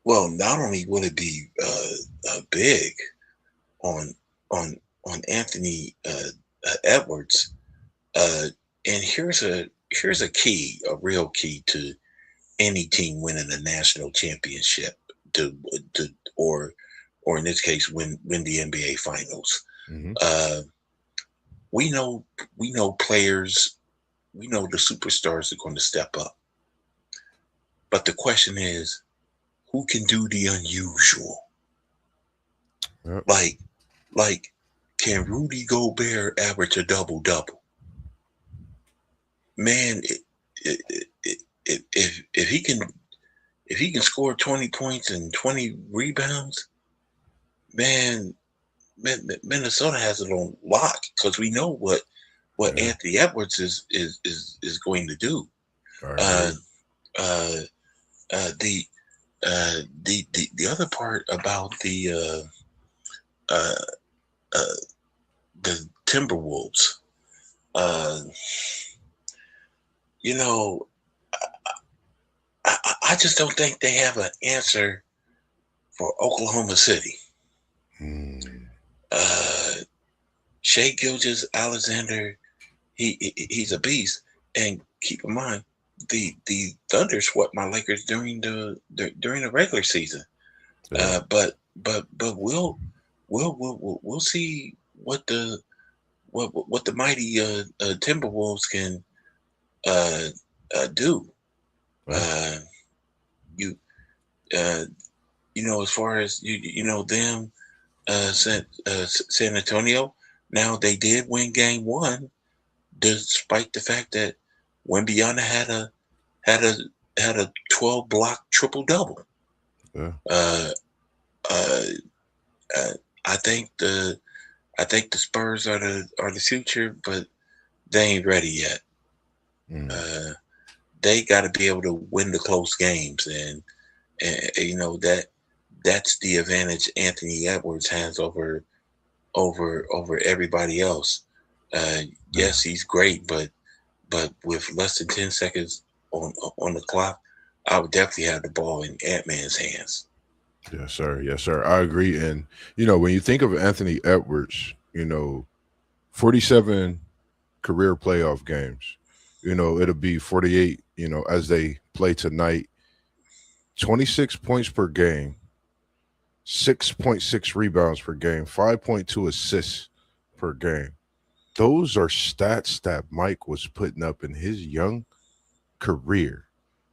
Speaker 2: well, not only will it be big on on Anthony Edwards, uh, and here's a key, a real key to any team winning a national championship to to or in this case win the NBA finals.
Speaker 1: Hmm.
Speaker 2: Uh, we know players, we know the superstars are going to step up, but the question is who can do the unusual?
Speaker 1: Yep.
Speaker 2: Like like can Rudy Gobert average a double double? Man, if he can score 20 points and 20 rebounds, man, Minnesota has it on lock because we know what
Speaker 1: Yeah,
Speaker 2: Anthony Edwards is going to do.
Speaker 1: I
Speaker 2: Uh,
Speaker 1: agree.
Speaker 2: uh, the the other part about uh, uh, the Timberwolves, uh, you know, I just don't think they have an answer for Oklahoma City.
Speaker 1: Hmm.
Speaker 2: Uh, Shea Gilgis Alexander, he's a beast. And keep in mind, the Thunder swept my Lakers during the regular season.
Speaker 1: Yeah.
Speaker 2: But we'll see what the mighty Timberwolves can uh, do.
Speaker 1: Yeah.
Speaker 2: Uh, you uh, as far as them, San Antonio. Now they did win Game One, despite the fact that Wembyana had a 12 block triple double.
Speaker 1: Yeah.
Speaker 2: Uh, uh, uh, I think the Spurs are the future, but they ain't ready yet.
Speaker 1: Mm.
Speaker 2: Uh, they got to be able to win the close games, and that's the advantage Anthony Edwards has over everybody else. Uh,
Speaker 1: Yeah.
Speaker 2: yes, he's great, but with less than 10 seconds on the clock, I would definitely have the ball in Ant Man's hands.
Speaker 1: Yes, sir. Yes, sir. I agree. And when you think of Anthony Edwards, 47 career playoff games. It'll be 48. As they play tonight, 26 points per game, 6.6 rebounds per game, 5.2 assists per game. Those are stats that Mike was putting up in his young career.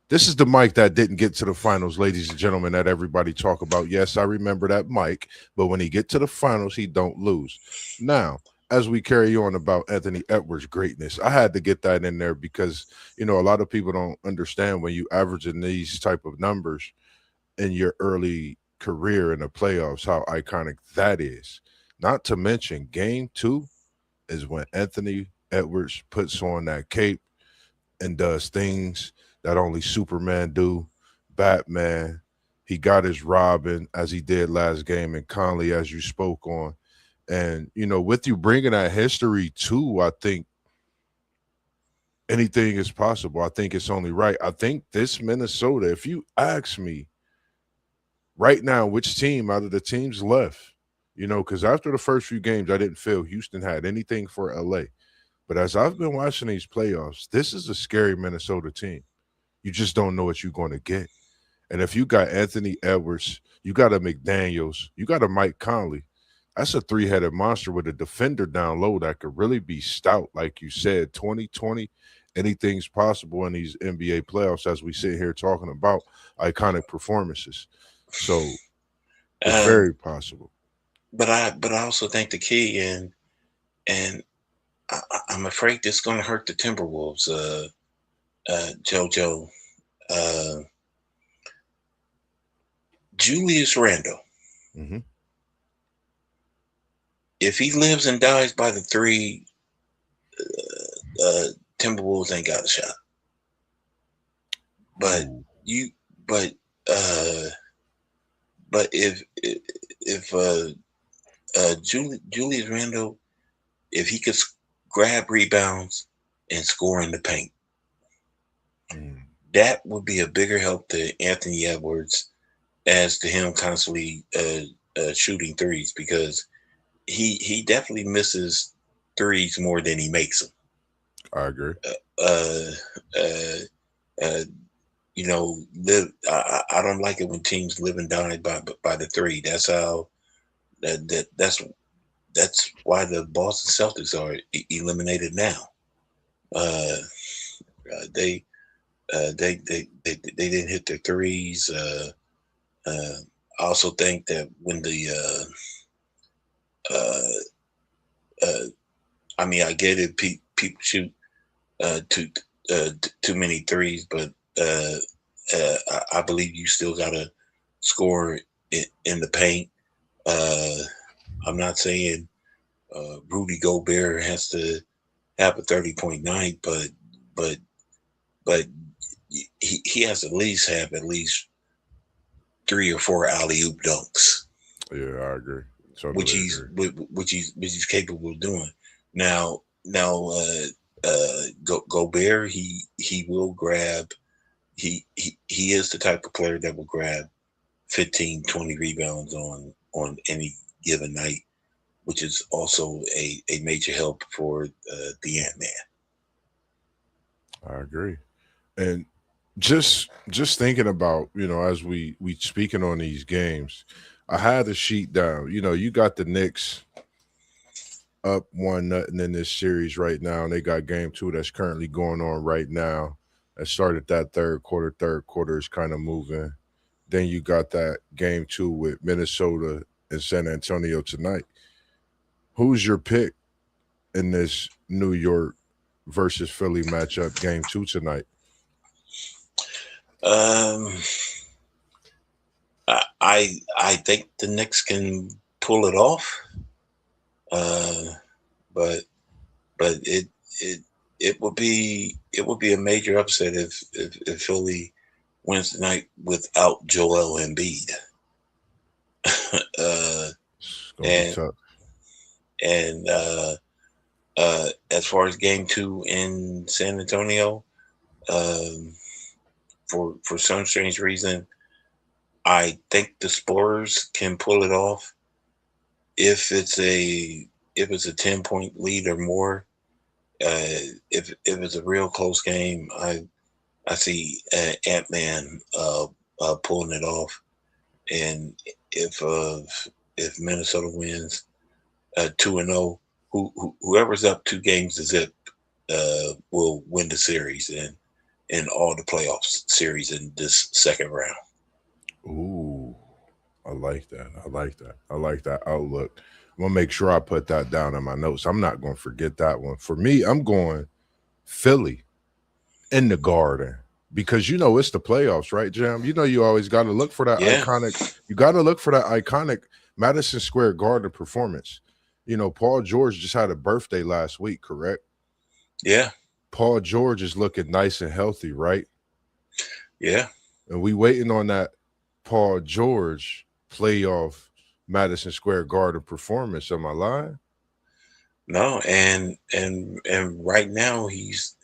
Speaker 1: This is the Mike that didn't get to the finals, ladies and gentlemen, that everybody talk about. Yes, I remember that Mike, but when he get to the finals, he don't lose. Now, as we carry on about Anthony Edwards' greatness, I had to get that in there because a lot of people don't understand when you average in these type of numbers in your early career in the playoffs how iconic that is. Not to mention Game 2 is when Anthony Edwards puts on that cape and does things that only Superman do, Batman. He got his Robin as he did last game, and Conley as you spoke on. And with you bringing that history too, I think anything is possible. I think it's only right. I think this Minnesota, if you ask me right now, which team out of the teams left, because after the first few games, I didn't feel Houston had anything for LA. But as I've been watching these playoffs, this is a scary Minnesota team. You just don't know what you're going to get. And if you got Anthony Edwards, you got a McDaniels, you got a Mike Conley, that's a three-headed monster with a defender down low that could really be stout. Like you said, 2020, anything's possible in these NBA playoffs as we sit here talking about iconic performances. So it's very possible.
Speaker 2: But I also think the key, and I'm afraid this is going to hurt the Timberwolves, JoJo. Julius Randle.
Speaker 1: Mm-hmm.
Speaker 2: If he lives and dies by the three, Timberwolves ain't got a shot. But if Julius Randle, if he could grab rebounds and score in the paint, that would be a bigger help to Anthony Edwards as to him constantly shooting threes, because he definitely misses threes more than he makes them.
Speaker 1: I agree.
Speaker 2: I don't like it when teams live and die by the three. That's how that's why the Boston Celtics are eliminated now. They didn't hit their threes. I also think that when I get it. People shoot too many threes, but I believe you still gotta score in the paint. I'm not saying Rudy Gobert has to have a 30-point night, but he has to at least 3 or 4 alley-oop dunks.
Speaker 1: Yeah, I agree. Totally
Speaker 2: which he's capable of doing. Now, Gobert, he will grab. He is the type of player that will grab 15, 20 rebounds on any given night, which is also a major help for the Ant-Man.
Speaker 1: I agree. And just thinking about, as we speaking on these games, I had the sheet down. You got the Knicks up 1-0 in this series right now, and they got game 2 that's currently going on right now. That started that third quarter. Third quarter is kind of moving. Then you got that game 2 with Minnesota and San Antonio tonight. Who's your pick in this New York versus Philly matchup, game 2 tonight?
Speaker 2: I think the Knicks can pull it off, but it would be a major upset if Philly wins tonight without Joel Embiid. And as far as game 2 in San Antonio, for some strange reason, I think the Spurs can pull it off if it's a 10-point lead or more. If it's a real close game, I see Ant-Man pulling it off, and if Minnesota wins 2-0, whoever's up 2 games to zip will win the series and all the playoffs series in this second round.
Speaker 1: Ooh, I like that. I like that outlook. I'm gonna make sure I put that down in my notes. I'm not gonna forget that one. For me, I'm going Philly in the Garden, because it's the playoffs, right, Jam? You always got to look for that iconic. You got to look for that iconic Madison Square Garden performance. Paul George just had a birthday last week, correct?
Speaker 2: Yeah,
Speaker 1: Paul George is looking nice and healthy, right?
Speaker 2: yeah.
Speaker 1: And we waiting on that Paul George playoff Madison Square Garden performance. Am I lying?
Speaker 2: No, and right now he's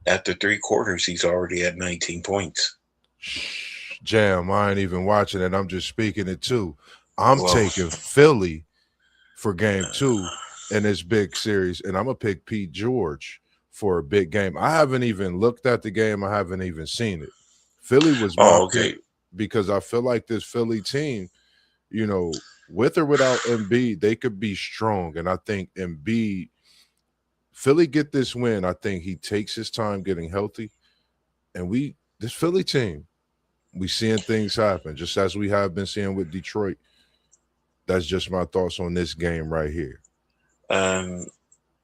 Speaker 2: after 3 quarters, he's already at 19 points.
Speaker 1: Shh, Jam, I ain't even watching it. I'm just speaking it too. I'm
Speaker 2: Well,
Speaker 1: taking Philly for game two
Speaker 2: uh,
Speaker 1: in this big series, and I'm gonna pick Pete George for a big game. I haven't even looked at the game. I haven't even seen it. Philly was my
Speaker 2: oh,
Speaker 1: pick
Speaker 2: okay.
Speaker 1: because I feel like this Philly team, with or without Embiid, they could be strong. And I think Embiid, Philly get this win. I think he takes his time getting healthy. And this Philly team, we seeing things happen, just as we have been seeing with Detroit. That's just my thoughts on this game right here.
Speaker 2: Um,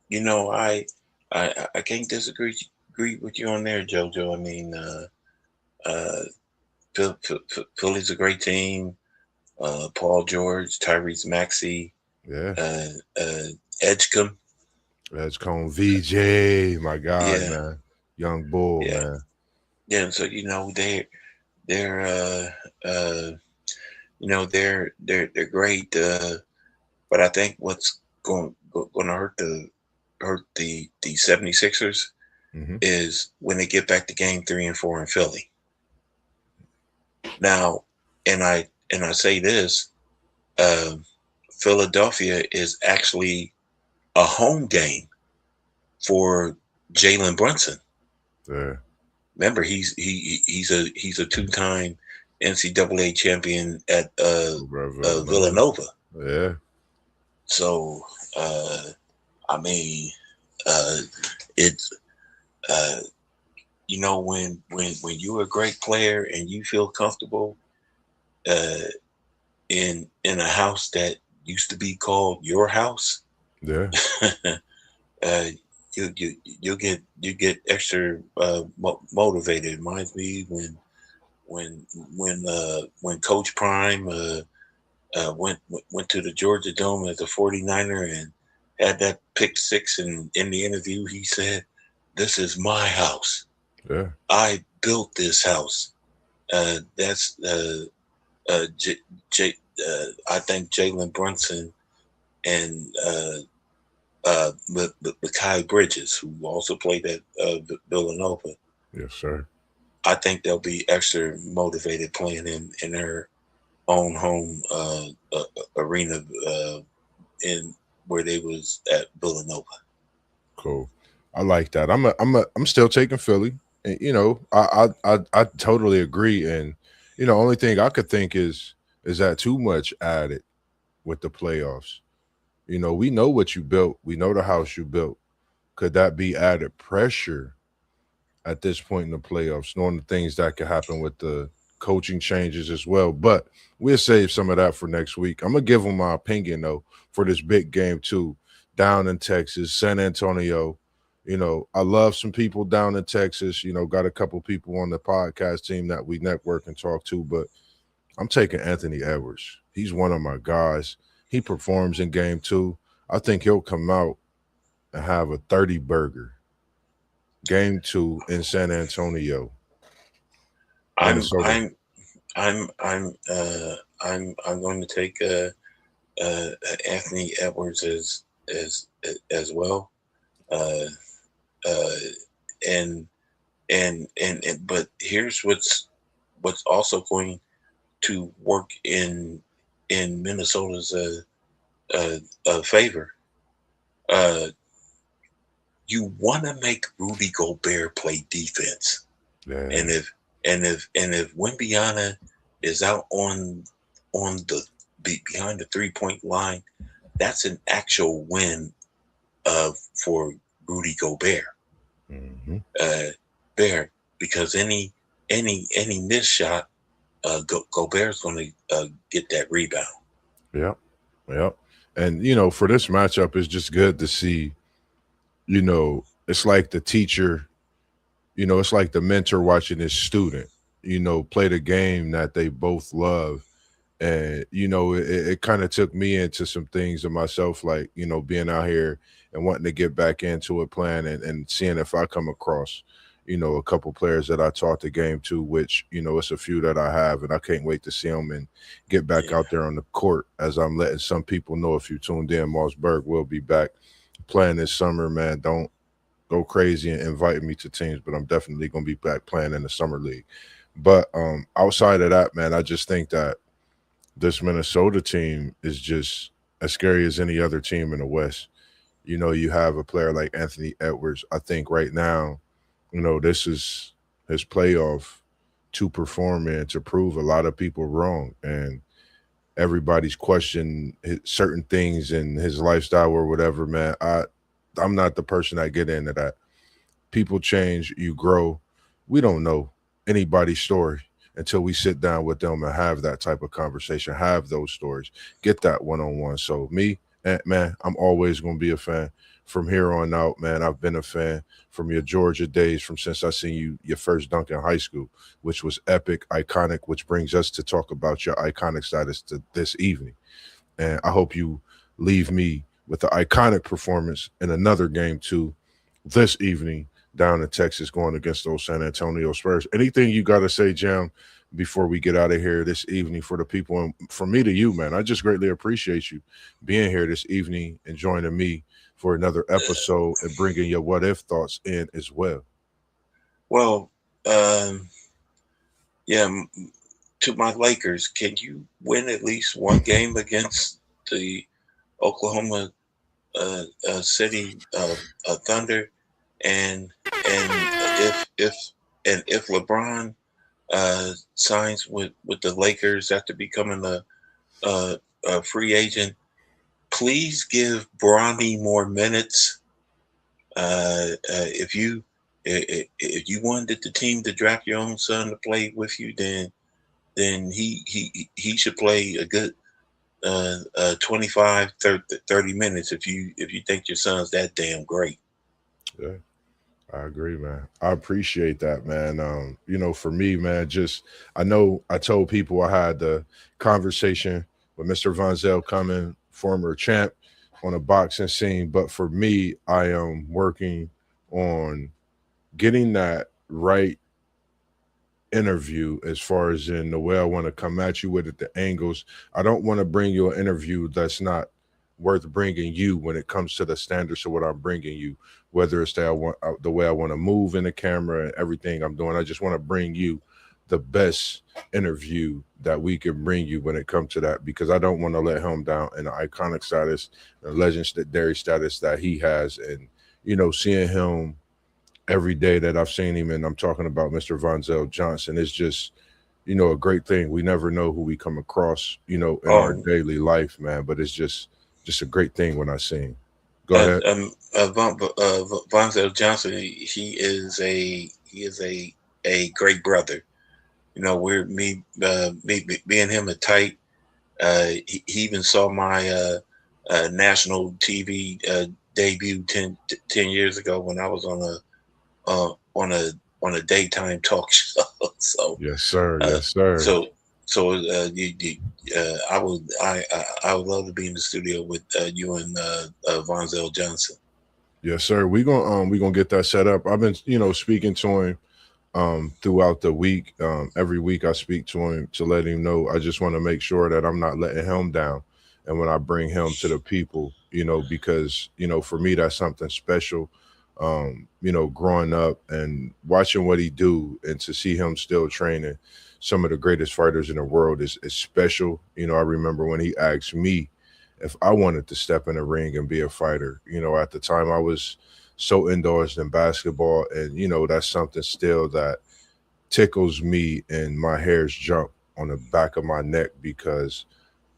Speaker 2: you know, I can't agree with you on there, JoJo. I mean, uh, Philly's a great team. Paul George, Tyrese Maxey,
Speaker 1: Yeah.
Speaker 2: uh, uh, Edgecombe.
Speaker 1: That's called VJ, my guy,
Speaker 2: Yeah,
Speaker 1: man. Young bull,
Speaker 2: yeah,
Speaker 1: man.
Speaker 2: yeah. And so they're uh, they're great. But I think what's going to hurt the 76ers
Speaker 1: Hmm.
Speaker 2: is when they get back to game 3 and 4 in Philly. Now, and I say this, um, Philadelphia is actually a home game for Jalen Brunson.
Speaker 1: Yeah.
Speaker 2: Remember, he's a 2-time NCAA champion at
Speaker 1: Over Villanova.
Speaker 2: Villanova.
Speaker 1: Yeah.
Speaker 2: So I mean, uh, it's uh, when you're a great player and you feel comfortable uh, in a house that used to be called your house,
Speaker 1: Yeah.
Speaker 2: uh, you get extra motivated. It reminds me when when Coach Prime went to the Georgia Dome as a 49er and had that pick six. And in the interview, he said, "This is my house.
Speaker 1: Yeah.
Speaker 2: I built this house." That's J, J, I think Jalen Brunson and Mikal Bridges, who also played at Villanova.
Speaker 1: Yes, sir.
Speaker 2: I think they'll be extra motivated playing in their own home arena in where they was at Villanova.
Speaker 1: Cool. I like that. I'm still taking Philly. And I totally agree. And only thing I could think is that too much added with the playoffs. We know what you built. We know the house you built. Could that be added pressure at this point in the playoffs, knowing the things that could happen with the coaching changes as well? But we'll save some of that for next week. I'm gonna give them my opinion though for this big game too, down in Texas, San Antonio. I love some people down in Texas. Got a couple people on the podcast team that we network and talk to, but I'm taking Anthony Edwards. He's one of my guys. He performs in game two. I think he'll come out and have a 30 burger. Game two in San Antonio,
Speaker 2: I'm
Speaker 1: Minnesota.
Speaker 2: I'm I'm I'm I'm going to take uh, Anthony Edwards as well. Uh, uh, and and but here's what's also going to work in Minnesota's favor. Uh, you want to make Rudy Gobert play defense,
Speaker 1: Yeah,
Speaker 2: and if Wimbiana is out on the behind the 3 point line, that's an actual win for Rudy Gobert.
Speaker 1: hmm
Speaker 2: There, because any missed shot, Gobert's going to get that rebound.
Speaker 1: yep, yep. And for this matchup, it's just good to see. It's like the teacher. It's like the mentor watching his student. Play the game that they both love, And it kind of took me into some things of myself, like being out here and wanting to get back into it, playing and seeing if I come across a couple players that I taught the game to, which it's a few that I have, and I can't wait to see them and get back
Speaker 2: Yeah.
Speaker 1: out there on the court. As I'm letting some people know, if you tuned in, Mossberg will be back playing this summer. Man, don't go crazy and invite me to teams, but I'm definitely going to be back playing in the summer league. But outside of that, man, I just think that this Minnesota team is just as scary as any other team in the West. You have a player like Anthony Edwards. I think right now, this is his playoff to perform and to prove a lot of people wrong. And everybody's questioning certain things in his lifestyle or whatever, man. I'm not the person that get into that. People change, you grow. We don't know anybody's story until we sit down with them and have that type of conversation, have those stories, get that one-on-one. So me, man, I'm always going to be a fan from here on out, man. I've been a fan from your Georgia days, from since I seen you your first dunk in high school, which was epic, iconic, which brings us to talk about your iconic status to this evening. And I hope you leave me with the iconic performance in another game too this evening down in Texas, going against those San Antonio Spurs. Anything you got to say, Jam, before we get out of here this evening for the people? And from me to you, man, I just greatly appreciate you being here this evening and joining me for another episode and bringing your what if thoughts in as well.
Speaker 2: Well, yeah, to my Lakers, can you win at least one game against the Oklahoma City Thunder? And if LeBron signs with the Lakers after becoming a free agent, please give Bronny more minutes. If you wanted the team to draft your own son to play with you, then he should play a good 25, 30 minutes if you think your son's that damn great.
Speaker 1: Yeah. I agree, man. I appreciate that, man. For me, man, just I know I told people I had the conversation with Mr. Von Zell coming, former champ on a boxing scene. But for me, I am working on getting that right interview as far as in the way I want to come at you with it, the angles. I don't want to bring you an interview that's not worth bringing you when it comes to the standards of what I'm bringing you, whether it's that the way I want to move in the camera and everything I'm doing. I just want to bring you the best interview that we can bring you when it comes to that, because I don't want to let him down in the iconic status and legendary status that he has. And, seeing him every day that I've seen him, and I'm talking about Mr. Von Zell Johnson, is just, a great thing. We never know who we come across, in our daily life, man, but it's just a great thing when I see him. Go ahead.
Speaker 2: Von Zell Johnson, he is a great brother. We're me and him are tight. He even saw my national TV debut 10 years ago when I was on a daytime talk show. So
Speaker 1: yes, sir. Yes, sir.
Speaker 2: So I would love to be in the studio with you and Von Zell Johnson.
Speaker 1: Yes, sir. We gonna get that set up. I've been speaking to him throughout the week. Every week I speak to him to let him know I just want to make sure that I'm not letting him down. And when I bring him to the people, because for me that's something special. Growing up and watching what he do, and to see him still training some of the greatest fighters in the world is special. I remember when he asked me if I wanted to step in the ring and be a fighter. At the time I was so indulged in basketball, and that's something still that tickles me and my hairs jump on the back of my neck, because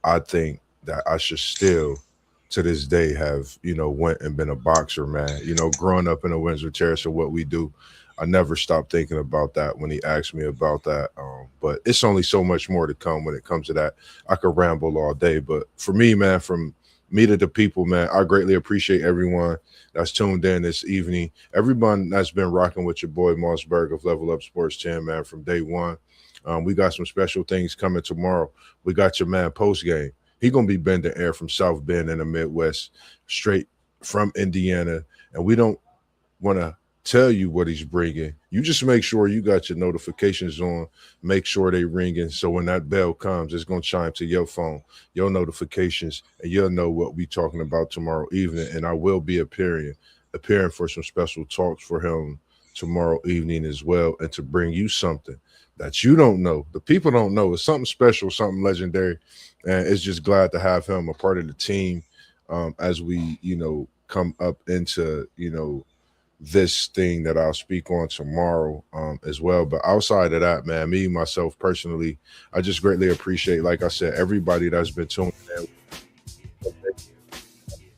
Speaker 1: I think that I should still to this day have went and been a boxer, man. Growing up in the Windsor Terrace of what we do, I never stopped thinking about that when he asked me about that. But it's only so much more to come when it comes to that. I could ramble all day, but for me, man, from meet of the people, man. I greatly appreciate everyone that's tuned in this evening. Everyone that's been rocking with your boy Mossberg of Level Up Sports 10, man, from day one. We got some special things coming tomorrow. We got your man post game. He gonna be bending air from South Bend in the Midwest, straight from Indiana, and we don't want to tell you what he's bringing. You just make sure you got your notifications on, make sure they ringing, so when that bell comes, it's going to chime to your phone, your notifications, and you'll know what we talking about tomorrow evening. And I will be appearing for some special talks for him tomorrow evening as well, and to bring you something that you don't know, the people don't know. It's something special, something legendary, and it's just glad to have him a part of the team as we, come up into, this thing that I'll speak on tomorrow as well. But outside of that, man, me, myself personally, I just greatly appreciate, like I said, everybody that's been tuning in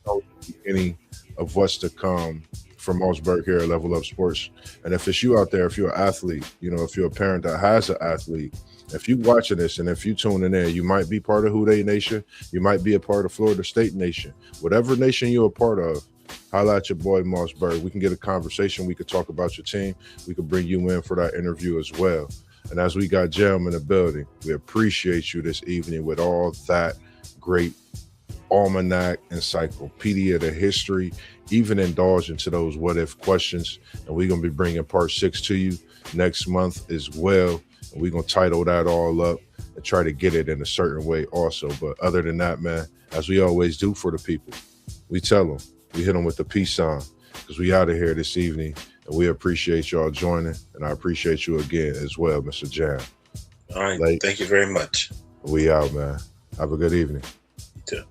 Speaker 1: the beginning of what's to come from Mossberg here at Level Up Sports. And if it's you out there, if you're an athlete, if you're a parent that has an athlete, if you're watching this and if you're tuning in, you might be part of Houday Nation, you might be a part of Florida State Nation, whatever nation you're a part of. Holla at your boy Mossberg. We can get a conversation. We could talk about your team. We could bring you in for that interview as well. And as we got Jam in the building, we appreciate you this evening with all that great almanac, encyclopedia, the history, even indulge into those what if questions. And we're going to be bringing part 6 to you next month as well. And we're going to title that all up and try to get it in a certain way also. But other than that, man, as we always do for the people, we tell them, we hit them with the peace sign, because we out of here this evening, and we appreciate y'all joining, and I appreciate you again as well, Mr. Jam.
Speaker 2: All right. Thank you very much.
Speaker 1: We out, man. Have a good evening.
Speaker 2: You too.